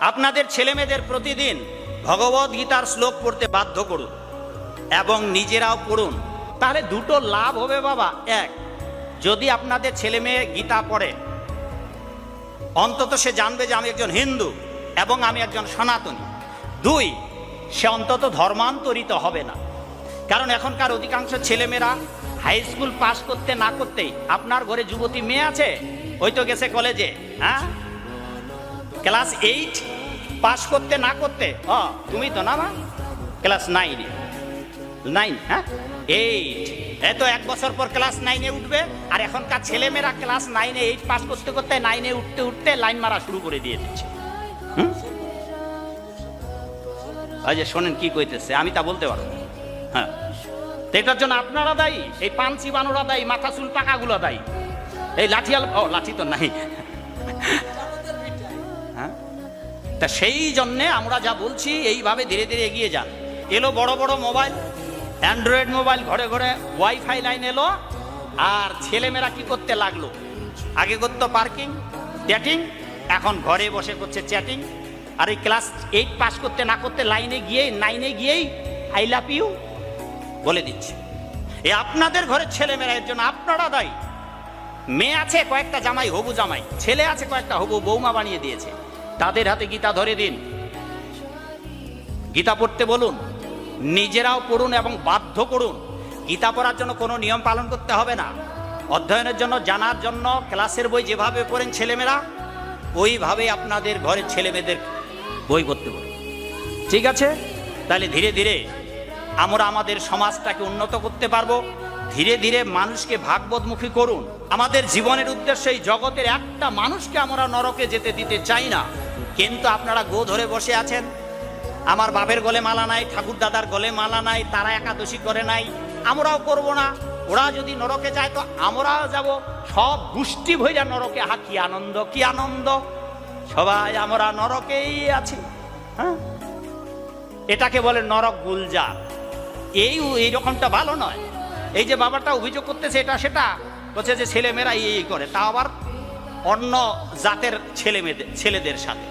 আপনাদের ছেলেমেয়েদের প্রতিদিন ভগবদ গীতার শ্লোক পড়তে বাধ্য করুন এবং নিজেরাও পড়ুন। তাহলে দুটো লাভ হবে বাবা। এক, যদি আপনাদের ছেলে মেয়ে গীতা পড়ে, অন্তত সে জানবে যে আমি একজন হিন্দু এবং আমি একজন সনাতনী। দুই, সে অন্তত ধর্মান্তরিত হবে না। কারণ এখনকার অধিকাংশ ছেলেমেয়েরা হাই স্কুল পাস করতে না করতেই, আপনার ঘরে যুবতী মেয়ে আছে, ওই তো গেছে কলেজে, হ্যাঁ, ক্লাস 8 পাস করতে না করতে, তুমি তো না মা ক্লাস 9, হ্যাঁ 8, এত 1 বছর পর ক্লাস 9-এ উঠবে। আর এখনকার ছেলেমেয়েরা ক্লাস 9-এ 8 পাস করতে করতে 9-এ উঠতে উঠতে লাইন মারা শুরু করে দিয়ে দিচ্ছে। ওই যে শোনেন কি কইতেছে, আমি তা বলতে পারবো। হ্যাঁ, এটার জন্য আপনারা দায়ী, এই পাঞ্চি বানুরা দায়ী, মাথা চুল পাকাগুলো দায়ী, এই লাঠিয়াল, লাঠি তো নাই। হ্যাঁ, তা সেই জন্যে আমরা যা বলছি এইভাবে ধীরে ধীরে এগিয়ে যান। এলো বড় বড় মোবাইল, অ্যান্ড্রয়েড মোবাইল, ঘরে ঘরে ওয়াইফাই লাইন এলো, আর ছেলেমেয়েরা কি করতে লাগলো? আগে করতো পার্কিং, চ্যাটিং, এখন ঘরে বসে করছে চ্যাটিং। আর এই ক্লাস 8 পাস করতে না করতে লাইনে গিয়ে 9-এ গিয়েই আই লাভ ইউ বলে দিচ্ছে। এই আপনাদের ঘরের ছেলেমেয়েরা, এর জন্য আপনারা দায়ী। মেয়ে আছে কয়েকটা জামাই, হবু জামাই, ছেলে আছে কয়েকটা হবু বৌমা বানিয়ে দিয়েছে, তাদের হাতে গীতা ধরে দিন, গীতা পড়তে বলুন, নিজেরাও পড়ুন এবং বাধ্য করুন। গীতা পড়ার জন্য কোনো নিয়ম পালন করতে হবে না। অধ্যয়নের জন্য, জানার জন্য ক্লাসের বই যেভাবে পড়েন ছেলেমেয়েরা, ওইভাবে আপনাদের ঘরের ছেলেমেয়েদের বই পড়তে বলুন। ঠিক আছে? তাহলে ধীরে ধীরে আমরা আমাদের সমাজটাকে উন্নত করতে পারবো। ধীরে ধীরে মানুষকে ভাগবতমুখী করুন। আমাদের জীবনের উদ্দেশ্য এই জগতের একটা মানুষকে আমরা নরকে যেতে দিতে চাই না। কিন্তু আপনারা গো ধরে বসে আছেন, আমার বাপের গলে মালা নাই, ঠাকুর দাদার গলে মালা নাই, তারা একাদশী করে নাই, আমরাও করব না। ওরা যদি নরকে যায় তো আমরাও যাব। সব গোষ্ঠী ভইরা নরকে, কি আনন্দ, কি আনন্দ, সবাই আমরা নরকেই আছি। হ্যাঁ, এটাকে বলে নরক গুলজার। এই রকমটা ভালো নয়। এই যে বাবাটা অভিযোগ করতেছে এটা সেটা, বলছে যে ছেলেমেয়েরা এই করে, তা আবার অন্য জাতের ছেলেদের সাথে,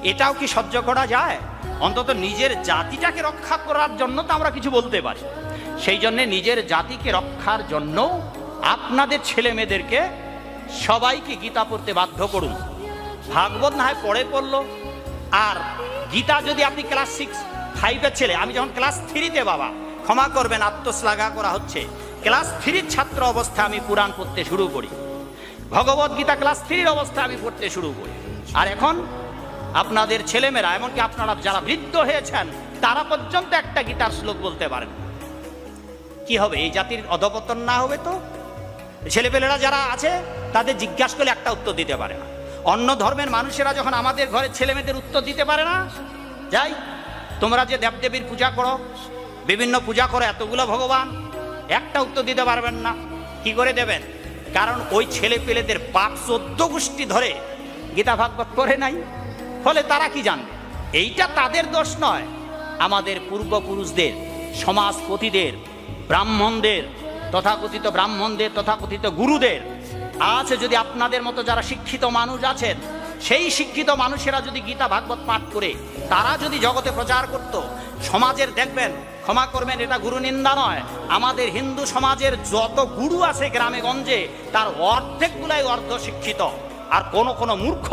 এটাও কি সহ্য করা যায়? অন্তত নিজের জাতিটাকে রক্ষা করার জন্য তো আমরা কিছু বলতে পারি। সেই জন্য নিজের জাতিকে রক্ষার জন্য আপনাদের ছেলে মেয়েদেরকে সবাইকে গীতা পড়তে বাধ্য করুন। ভাগবত না হয় পড়ে পড়লো, আর গীতা যদি আপনি ক্লাস 6-5-এর ছেলে, আমি যখন ক্লাস 3-তে, বাবা ক্ষমা করবেন আত্মশ্লাঘা করা হচ্ছে, ক্লাস 3-র ছাত্র অবস্থায় আমি পুরাণ পড়তে শুরু করি, ভগবত গীতা ক্লাস 3-র অবস্থায় আমি পড়তে শুরু করি। আর এখন আপনাদের ছেলেমেয়েরা, এমনকি আপনারা যারা বৃদ্ধ হয়েছেন, তারা পর্যন্ত একটা গীতার শ্লোক বলতে পারেন। কি হবে? এই জাতির অধপতন না হবে তো? ছেলেপেলেরা যারা আছে তাদের জিজ্ঞাসা করলে একটা উত্তর দিতে পারে না। অন্য ধর্মের মানুষেরা যখন আমাদের ঘরে ছেলেমেয়েদের উত্তর দিতে পারে না, যাই তোমরা যে দেবদেবীর পূজা করো, বিভিন্ন পূজা করো, এতগুলো ভগবান, একটা উত্তর দিতে পারবেন না। কি করে দেবেন? কারণ ওই ছেলেপেলেদের বাপ 14 গোষ্ঠী ধরে গীতা ভাগবত করে নাই, ফলে তারা কি জানবে? এইটা তাদের দোষ নয়, আমাদের পূর্বপুরুষদের, সমাজপতিদের, ব্রাহ্মণদের, তথাকথিত ব্রাহ্মণদের, তথাকথিত গুরুদের। আজ যদি আপনাদের মতো যারা শিক্ষিত মানুষ আছেন, সেই শিক্ষিত মানুষেরা যদি গীতা ভাগবত পাঠ করে তারা যদি জগতে প্রচার করত, সমাজের, দেখবেন, ক্ষমা করবেন এটা গুরু নিন্দা নয়, আমাদের হিন্দু সমাজের যত গুরু আছে গ্রামে গঞ্জে, তার অর্ধেকগুলাই অর্ধ শিক্ষিত। আর কোন মূর্খ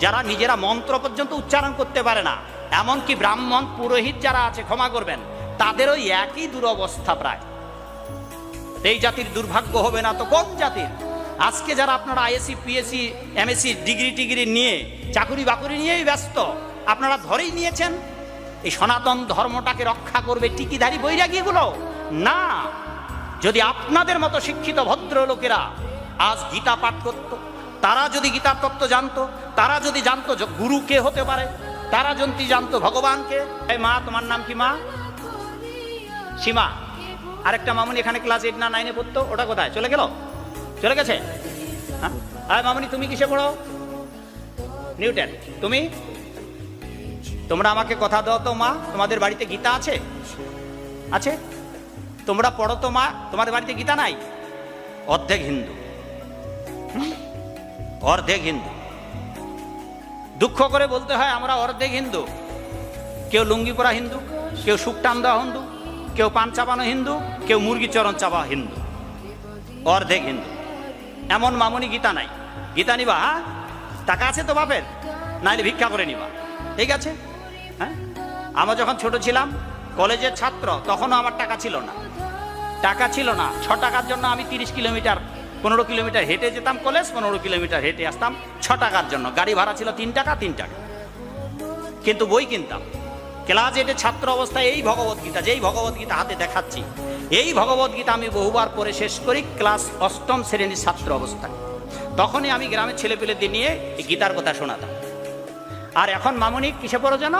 যারা নিজেরা মন্ত্র পর্যন্ত উচ্চারণ করতে পারে না, এমনকি ব্রাহ্মণ পুরোহিত যারা আছে, ক্ষমা করবেন, তাদেরও একই দুরবস্থা প্রায়। এই জাতির দুর্ভাগ্য হবে না তো কোন জাতির? আজকে যারা আপনারা আইএসসি, পিএসসি, এমএসসি ডিগ্রি নিয়ে চাকুরি বাকুরি নিয়েই ব্যস্ত, আপনারা ধরেই নিয়েছেন এই সনাতন ধর্মটাকে রক্ষা করবে টিকিধারী বৈরাগীগুলো না। যদি আপনাদের মতো শিক্ষিত ভদ্রলোকেরা আজ গীতা পাঠ করত, তারা যদি গীতার তত্ত্ব জানতো, তারা যদি জানতো যে গুরু কে হতে পারে, তারা যদি জানতো ভগবানকে। এই মা, তোমার নাম কি মা? সীমা। আরেকটা মামুনি এখানে ক্লাস 8 না 9-এ পড়তো, ওটা কোথায় চলে গেল? চলে গেছে? হ্যাঁ, আর মামুনি তুমি কিসে পড়ো? নিউটন। তুমি? তোমরা আমাকে কথা দাও তো মা, তোমাদের বাড়িতে গীতা আছে? আছে? তোমরা পড়ো তো মা, তোমাদের বাড়িতে গীতা নাই? অর্ধেক হিন্দু, অর্ধেক হিন্দু। দুঃখ করে বলতে হয় আমরা অর্ধেক হিন্দু। কেউ লুঙ্গি পরা হিন্দু, কেউ শুক টান দেওয়া হিন্দু, কেউ পান চাপানো হিন্দু, কেউ মুরগি চরণ চাপা হিন্দু, অর্ধেক হিন্দু। এমন মামুনি গীতা নাই। গীতা নিবা, হ্যাঁ টাকা আছে তো বাপের, নাইলে ভিক্ষা করে নিবা, ঠিক আছে। হ্যাঁ, আমরা যখন ছোট ছিলাম কলেজের ছাত্র, তখনও আমার টাকা ছিল না। টাকা ছিল না, 6 টাকার জন্য আমি 30 কিলোমিটার 15 কিলোমিটার হেঁটে যেতাম কলেজ, 15 কিলোমিটার হেঁটে আসতাম 6 টাকার জন্য। গাড়ি ভাড়া ছিল 3 টাকা 3 টাকা, কিন্তু বই কিনতাম। ক্লাস 8-এ ছাত্র অবস্থায় এই ভগবদ্গীতা, যেই ভগবদ্গীতা হাতে দেখাচ্ছি, এই ভগবদ্গীতা আমি বহুবার পড়ে শেষ করি ক্লাস 8ম শ্রেণীর ছাত্র অবস্থায়। তখনই আমি গ্রামের ছেলেপেলেদের নিয়ে এই গীতার কথা শোনাতাম। আর এখন মামুনি কিসে পড়ো যেন,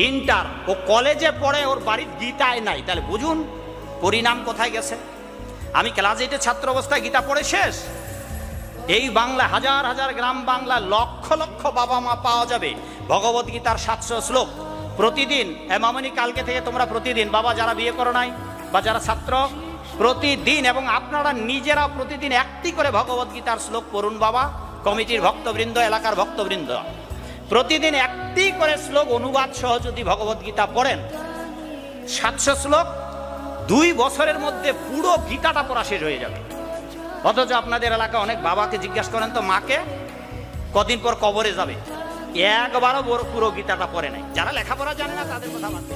ইন্টার, ও কলেজে পড়ে, ওর বাড়ির গীতায় নাই। তাহলে বুঝুন পরিণাম কোথায় গেছে। আমি ক্লাস 8-এ ছাত্র অবস্থায় গীতা পড়ে শেষ। এই বাংলা হাজার হাজার গ্রাম বাংলা লক্ষ লক্ষ বাবা মা পাওয়া যাবে ভগবদ্গীতার 700 শ্লোক প্রতিদিন। মামনি কালকে থেকে তোমরা প্রতিদিন, বাবা যারা বিয়ে করো নাই বা যারা ছাত্র, প্রতিদিন এবং আপনারা নিজেরা প্রতিদিন একটি করে ভগবদ্গীতার শ্লোক পড়ুন বাবা। কমিটির ভক্তবৃন্দ, এলাকার ভক্তবৃন্দ, প্রতিদিন একটি করে শ্লোক অনুবাদ সহ যদি ভগবদ্গীতা পড়েন, 700 শ্লোক 2 বছরের মধ্যে পুরো গীতাটা পড়া শেষ হয়ে যাবে। অথচ আপনাদের এলাকায় অনেক বাবাকে জিজ্ঞাসা করেন তো মাকে কদিন পর কবরে যাবে, একবারও পুরো গীতাটা পড়ে নাই। যারা লেখাপড়া জানে না তাদের কথা ভাবতে